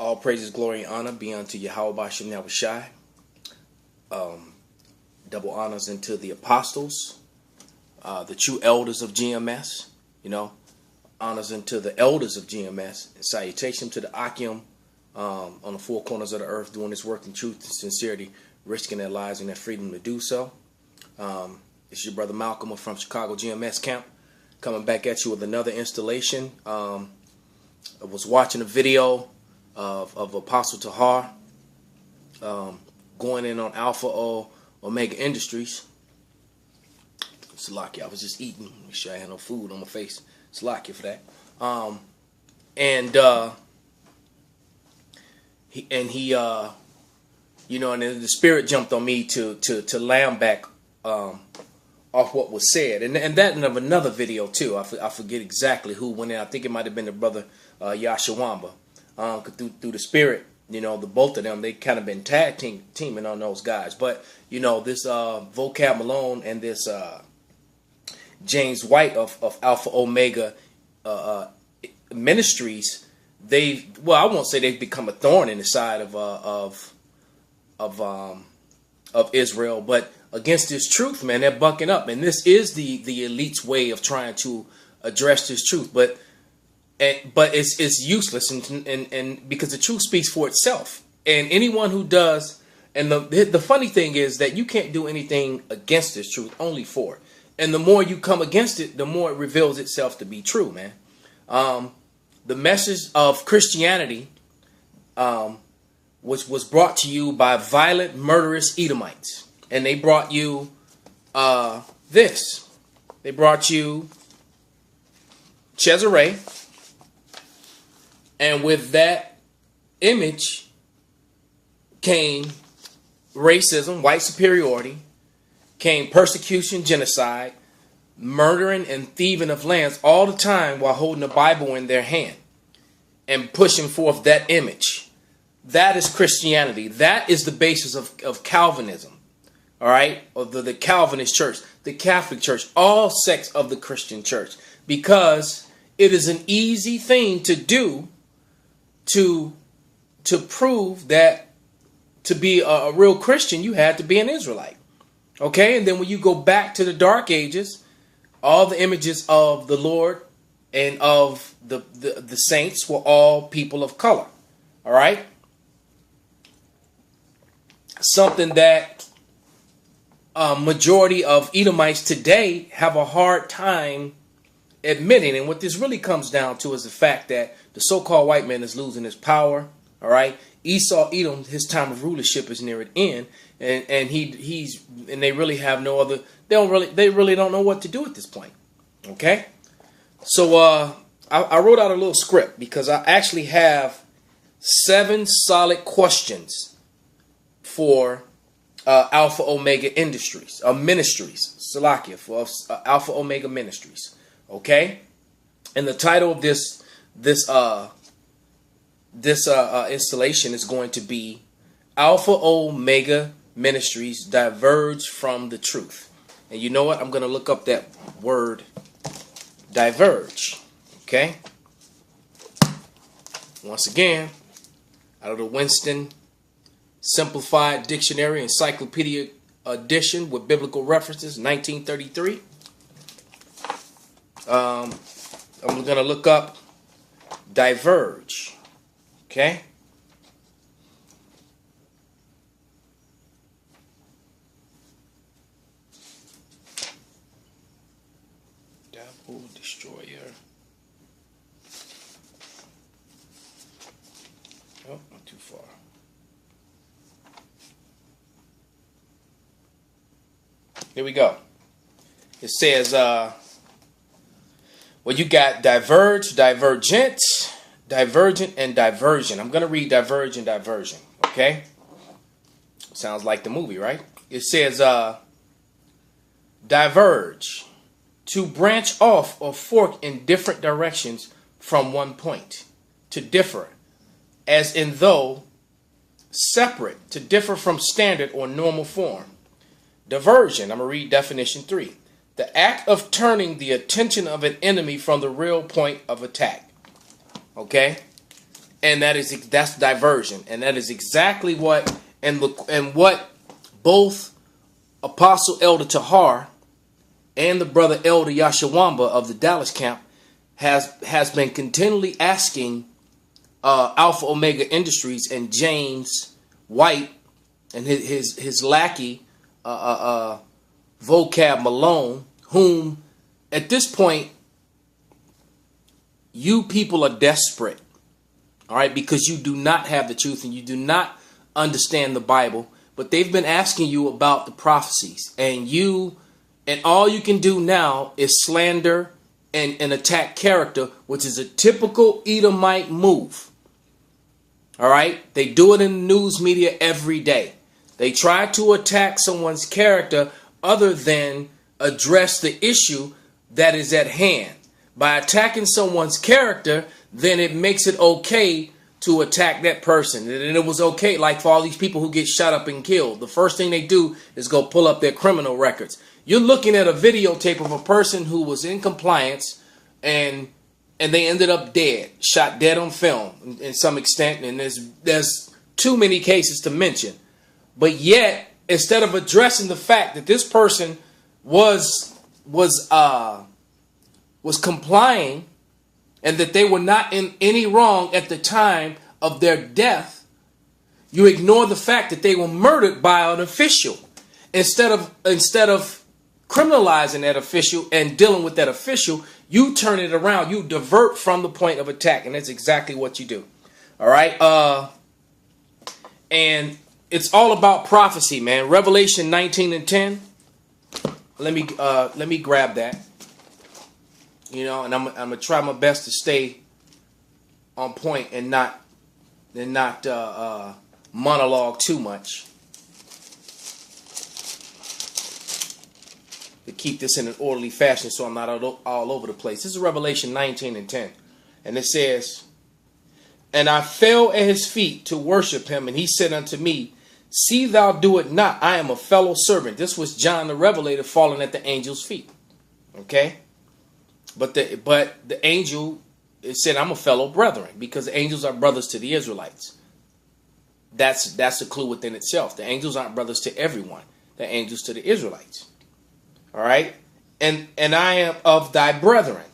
All praises, glory, and honor be unto Yahweh Bashem Yahushai. Double honors into the apostles, the true elders of GMS. Honors into the elders of GMS. And salutation to the Akim on the four corners of the earth, doing this work in truth and sincerity, risking their lives and their freedom to do so. It's your brother Malcolm from Chicago GMS Camp, coming back at you with another installation. I was watching a video of Apostle Tahar going in on Alpha Omega Industries. Salakia, I was just eating. Make sure I had no food on my face. Salakia for that. And the spirit jumped on me to lamb back off what was said, and that and of another video too. I forget exactly who went in. I think it might have been the brother Yashawamba. Through the spirit, the both of them, they kind of been tag teaming on those guys. But this Vocab Malone and this James White of Alpha Omega Ministries, I won't say they've become a thorn in the side of Israel, but against this truth, man, they're bucking up, and this is the elite's way of trying to address this truth, but it's useless, and because the truth speaks for itself, and anyone who does, and the funny thing is that you can't do anything against this truth, only for it, and the more you come against it, the more it reveals itself to be true, man. The message of Christianity, which was brought to you by violent, murderous Edomites. And they brought you this. They brought you Cesare. And with that image came racism, white superiority, came persecution, genocide, murdering and thieving of lands, all the time while holding the Bible in their hand and pushing forth that image. That is Christianity. That is the basis of Calvinism. All right, of the Calvinist church, the Catholic church, all sects of the Christian church, because it is an easy thing to do to prove that to be a real Christian, you had to be an Israelite. Okay, and then when you go back to the Dark Ages, all the images of the Lord and of the saints were all people of color. All right, something that majority of Edomites today have a hard time admitting. And what this really comes down to is the fact that the so-called white man is losing his power. All right. Esau, Edom, his time of rulership is near an end. And they really have no other, they really don't know what to do at this point. Okay. So I wrote out a little script because I actually have 7 solid questions for Alpha Omega Industries, Ministries, Salakia, for Alpha Omega Ministries. Okay, and the title of this installation is going to be Alpha Omega Ministries Diverge from the Truth. And you know what? I'm going to look up that word diverge. Okay. Once again, out of the Winston Simplified Dictionary Encyclopedia Edition with biblical references, 1933. I'm going to look up diverge. Okay. Devil Destroyer. Oh, not too far. Here we go. It says, you got diverge, divergent, divergent, and diversion. I'm going to read diverge and diversion. Okay? Sounds like the movie, right? It says, diverge, to branch off or fork in different directions from one point. To differ, as in though separate, to differ from standard or normal form. Diversion, I'm going to read definition 3. The act of turning the attention of an enemy from the real point of attack. Okay? And that's diversion. And that is exactly what what both Apostle Elder Tahar and the brother Elder Yashawamba of the Dallas camp has been continually asking Alpha Omega Industries and James White and his lackey Vocab Malone, whom at this point you people are desperate, all right, because you do not have the truth and you do not understand the Bible. But they've been asking you about the prophecies, and all you can do now is slander and attack character, which is a typical Edomite move. All right, they do it in the news media every day. They try to attack someone's character other than address the issue that is at hand. By attacking someone's character, then it makes it okay to attack that person. And it was okay, like for all these people who get shot up and killed. The first thing they do is go pull up their criminal records. You're looking at a videotape of a person who was in compliance and they ended up dead, shot dead on film in some extent. And there's too many cases to mention. But yet, instead of addressing the fact that this person was complying and that they were not in any wrong at the time of their death, you ignore the fact that they were murdered by an official. Instead of criminalizing that official and dealing with that official, you turn it around. You divert from the point of attack, and that's exactly what you do. All right, and it's all about prophecy, man. Revelation 19:10. Let me grab that. You know, and I'm gonna try my best to stay on point and not monologue too much, to keep this in an orderly fashion so I'm not all over the place. This is Revelation 19:10, and it says, "And I fell at his feet to worship him, and he said unto me, See thou do it not. I am a fellow servant." This was John the Revelator falling at the angel's feet. Okay. But the angel, it said, "I'm a fellow brethren," because the angels are brothers to the Israelites. That's a clue within itself. The angels aren't brothers to everyone. They're angels to the Israelites. All right. And I am of thy brethren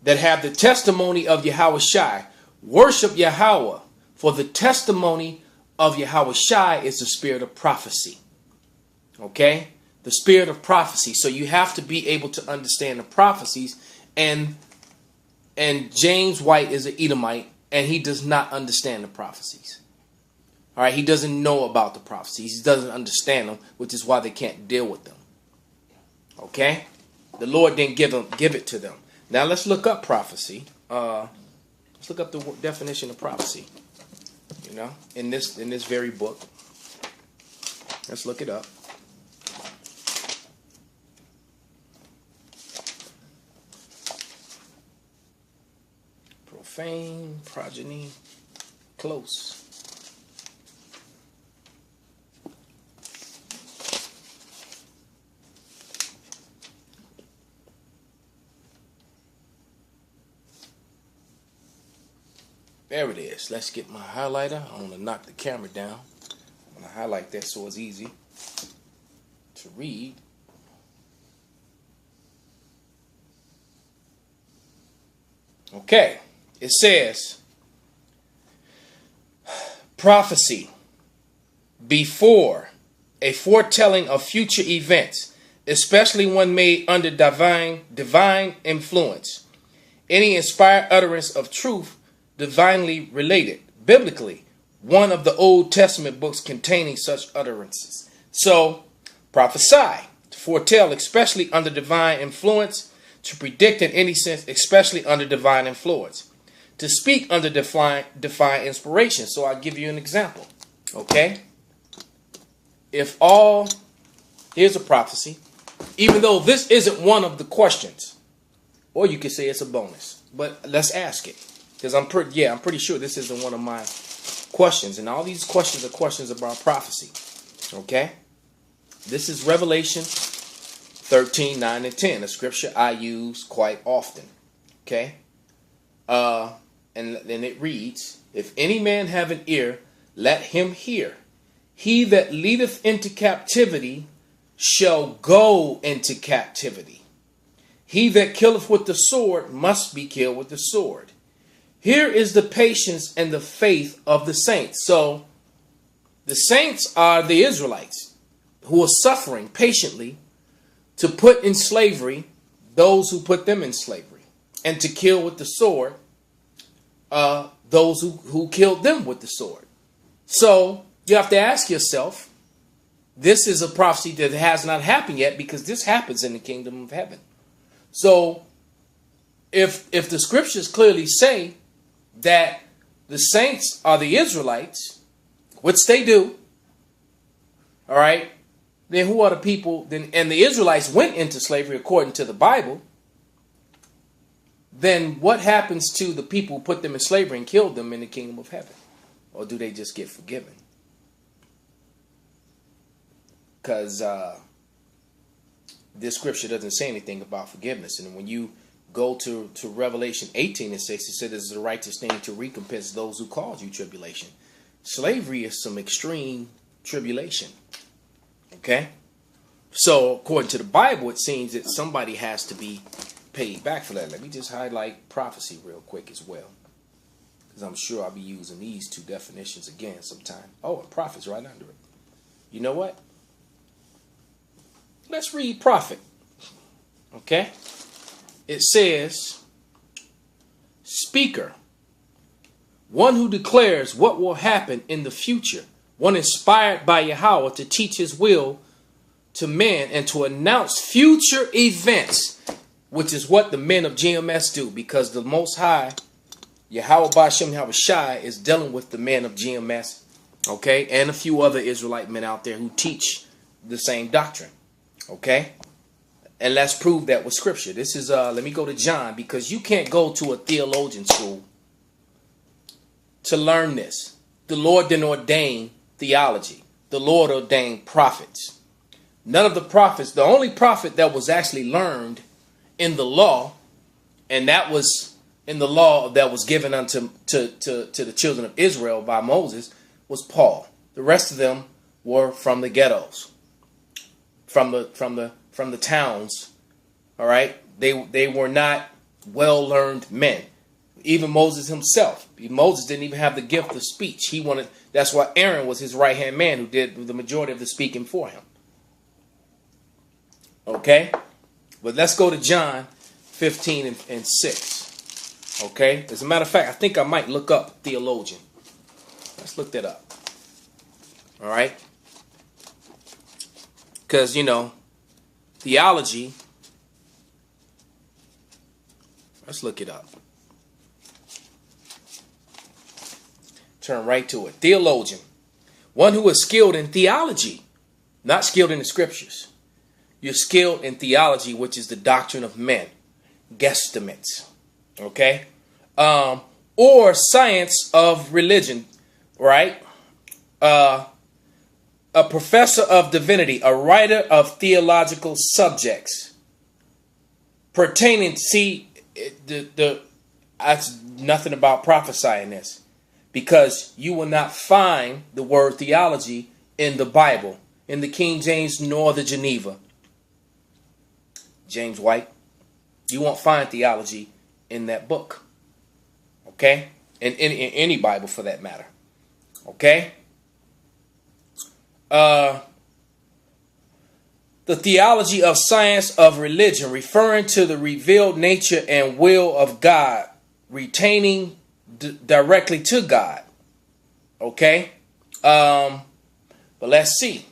that have the testimony of Yahweh Shai. Worship Yahweh, for the testimony of Yahweh Shai is the spirit of prophecy. Okay. The spirit of prophecy. So you have to be able to understand the prophecies. And James White is an Edomite, and he does not understand the prophecies. All right, he doesn't know about the prophecies. He doesn't understand them, which is why they can't deal with them. Okay, the Lord didn't give it to them. Now let's look up prophecy. Let's look up the definition of prophecy. You know, in this very book. Let's look it up. Profane, progeny, close. There it is. Let's get my highlighter. I want to knock the camera down. I'm going to highlight that so it's easy to read. Okay. It says, prophecy, before, a foretelling of future events, especially one made under divine influence. Any inspired utterance of truth divinely related, biblically, one of the Old Testament books containing such utterances. So, prophesy, to foretell, especially under divine influence, to predict in any sense, especially under divine influence. To speak under divine inspiration. So I'll give you an example. Okay? Here's a prophecy, even though this isn't one of the questions, or you could say it's a bonus, but let's ask it, because I'm pretty sure this isn't one of my questions, and all these questions are questions about prophecy. Okay? This is Revelation 13:9 and 10, a scripture I use quite often. Okay? And and it reads, if any man have an ear, let him hear. He that leadeth into captivity shall go into captivity. He that killeth with the sword must be killed with the sword. Here is the patience and the faith of the saints. So the saints are the Israelites who are suffering patiently to put in slavery those who put them in slavery, and to kill with the sword those who killed them with the sword. So you have to ask yourself, this is a prophecy that has not happened yet, because this happens in the kingdom of heaven. So if the scriptures clearly say that the saints are the Israelites, which they do, all right, then who are the people? Then, and the Israelites went into slavery according to the Bible. Then what happens to the people who put them in slavery and killed them in the kingdom of heaven? Or do they just get forgiven? Because this scripture doesn't say anything about forgiveness. And when you go to Revelation 18 and 6, it says it's the righteous thing to recompense those who cause you tribulation. Slavery is some extreme tribulation. Okay? So according to the Bible, it seems that somebody has to be paid back for that. Let me just highlight prophecy real quick as well, because I'm sure I'll be using these two definitions again sometime. Oh, and prophet's right under it. You know what? Let's read prophet. Okay? It says, speaker, one who declares what will happen in the future, one inspired by Yahweh to teach his will to men and to announce future events, which is what the men of GMS do, because the Most High, Yahweh Ba'ashem Yahweh Shai, is dealing with the men of GMS, okay, and a few other Israelite men out there who teach the same doctrine, okay? And let's prove that with scripture. This is, let me go to John, because you can't go to a theologian school to learn this. The Lord didn't ordain theology. The Lord ordained prophets. None of the prophets, the only prophet that was actually learned in the law, and that was in the law that was given unto to the children of Israel by Moses, was Paul. The rest of them were from the ghettos, from the towns. All right, they were not well-learned men. Even Moses himself. Moses didn't even have the gift of speech. That's why Aaron was his right-hand man, who did the majority of the speaking for him. Okay? But let's go to John 15 and 6. Okay? As a matter of fact, I think I might look up theologian. Let's look that up. All right? Because, you know, theology, let's look it up. Turn right to it. Theologian. One who is skilled in theology, not skilled in the scriptures. You're skilled in theology, which is the doctrine of men. Guesstimates. Okay? Or science of religion. Right? A professor of divinity. A writer of theological subjects. Pertaining, see, that's nothing about prophesying this. Because you will not find the word theology in the Bible, in the King James nor the Geneva. James White, you won't find theology in that book. Okay? In any Bible for that matter. Okay? The theology of science of religion, referring to the revealed nature and will of God, retaining directly to God. Okay? But let's see.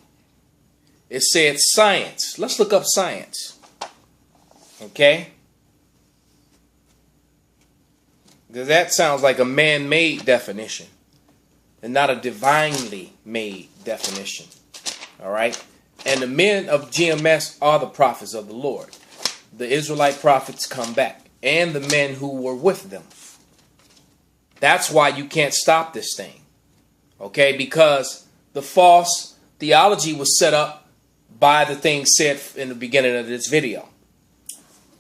It said science. Let's look up science. Okay? Because that sounds like a man-made definition and not a divinely made definition. All right? And the men of GMS are the prophets of the Lord. The Israelite prophets come back, and the men who were with them. That's why you can't stop this thing. Okay? Because the false theology was set up by the things said in the beginning of this video.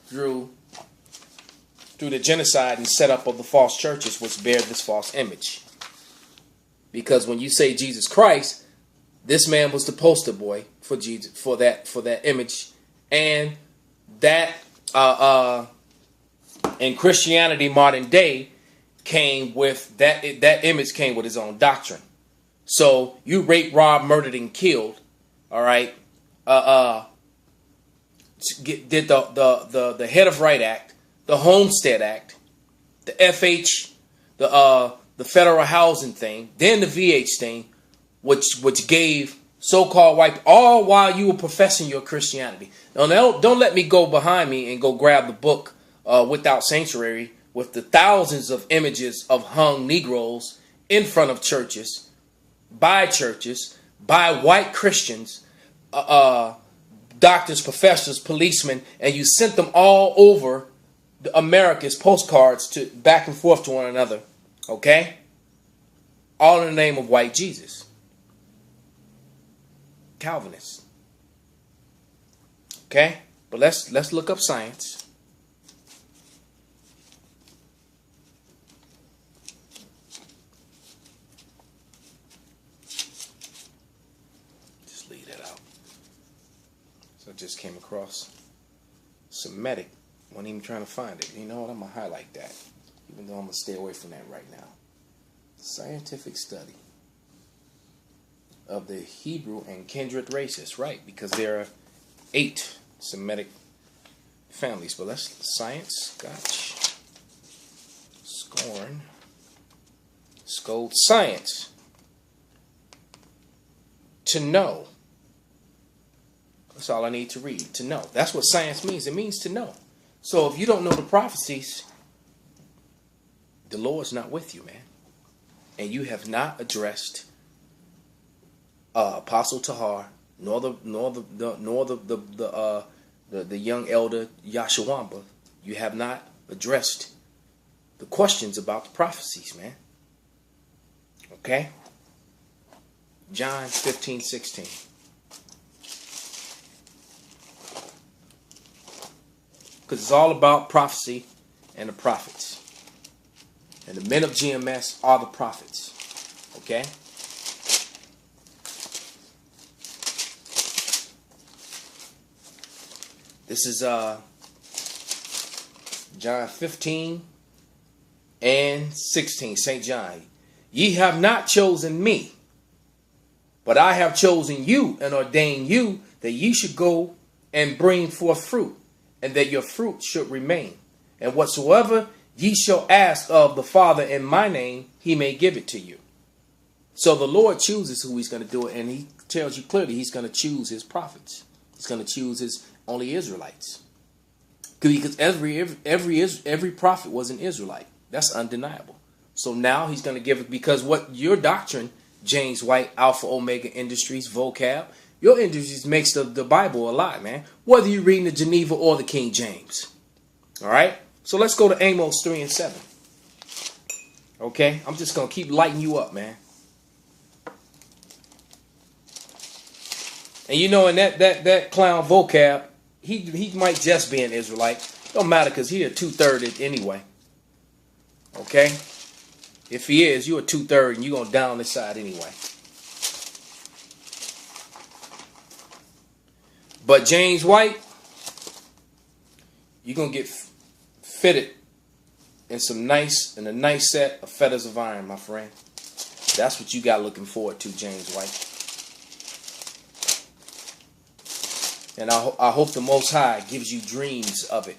Through through the genocide and setup of the false churches which bear this false image. Because when you say Jesus Christ, this man was the poster boy for Jesus, for that image, and that in Christianity modern day came with that image came with his own doctrine. So you raped, robbed, murdered, and killed. All right. Did the Head of Right Act, the Homestead Act, the FH, the federal housing thing, then the VH thing, which gave so-called white, all while you were professing your Christianity. Now, don't let me go behind me and go grab the book Without Sanctuary with the thousands of images of hung Negroes in front of churches, by white Christians, doctors, professors, policemen, and you sent them all over America's postcards to back and forth to one another. Okay? All in the name of white Jesus. Calvinists. Okay? But let's look up science. Just leave that out. So I just came across Semitic. Wasn't even trying to find it. You know what? I'm going to highlight that. Even though I'm going to stay away from that right now. Scientific study of the Hebrew and kindred races. Right. Because there are 8 Semitic families. But let's science. Gotcha. Scorn. Scold science. To know. That's all I need to read. To know. That's what science means. It means to know. So if you don't know the prophecies, the Lord's not with you, man. And you have not addressed Apostle Tahar, nor the young elder Yashawamba. You have not addressed the questions about the prophecies, man. Okay? John 15:16. Because it's all about prophecy and the prophets. And the men of GMS are the prophets. Okay? This is John 15 and 16. St. John. Ye have not chosen me, but I have chosen you and ordained you that ye should go and bring forth fruit, and that your fruit should remain. And whatsoever ye shall ask of the Father in my name, he may give it to you. So the Lord chooses who he's going to do it, and he tells you clearly he's going to choose his prophets. He's going to choose his only Israelites. Because every prophet was an Israelite. That's undeniable. So now he's going to give it, because what your doctrine, James White, Alpha Omega Industries, vocab, your industries makes the Bible a lie, man. Whether you're reading the Geneva or the King James. All right? So let's go to Amos 3 and 7. Okay? I'm just going to keep lighting you up, man. And you know, in that clown vocab, he might just be an Israelite. Don't matter, because he a 2/3 anyway. Okay? If he is, you're a 2/3 and you're going to down this side anyway. But James White, you're going to get fitted in a nice set of feathers of iron, my friend. That's what you got looking forward to, James White. And I hope the Most High gives you dreams of it.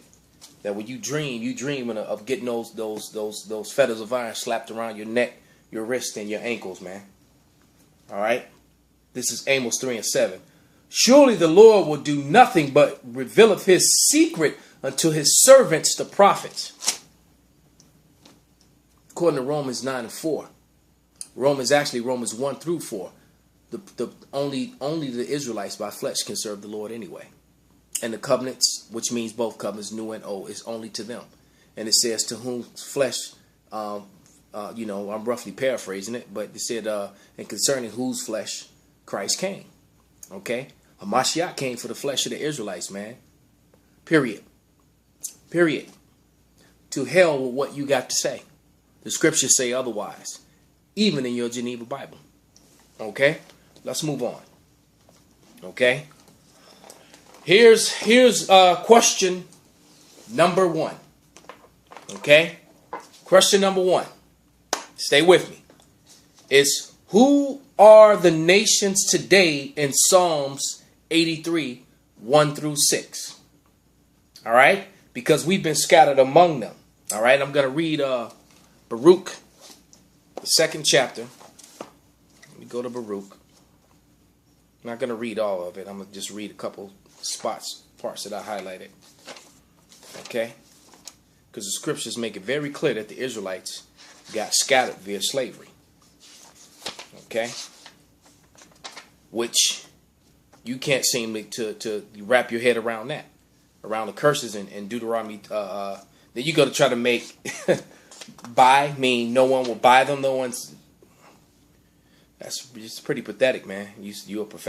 That when you dream of getting those feathers of iron slapped around your neck, your wrist, and your ankles, man. All right? This is Amos 3 and 7. Surely the Lord will do nothing but revealeth his secret unto his servants, the prophets. According to Romans 9 and 4. Romans 1 through 4. Only the Israelites by flesh can serve the Lord anyway. And the covenants, which means both covenants, new and old, is only to them. And it says to whom flesh, I'm roughly paraphrasing it, but it said, and concerning whose flesh Christ came. Okay? Hamashiach came for the flesh of the Israelites, man. Period. To to hell with what you got to say. The scriptures say otherwise, even in your Geneva Bible. Okay, let's move on. Okay, here's question number one. Okay, question number one. Stay with me. It's who are the nations today in Psalms 83, 1 through 6. All right, because we've been scattered among them. All right, I'm going to read Baruch, the 2nd chapter. Let me go to Baruch. I'm not going to read all of it. I'm going to just read a couple parts that I highlighted. Okay? Because the scriptures make it very clear that the Israelites got scattered via slavery. Okay? Which you can't seem to wrap your head around that. Around the curses in Deuteronomy. Then you go to try to make buy mean no one will buy them. No one's. That's just pretty pathetic, man. You're a professor.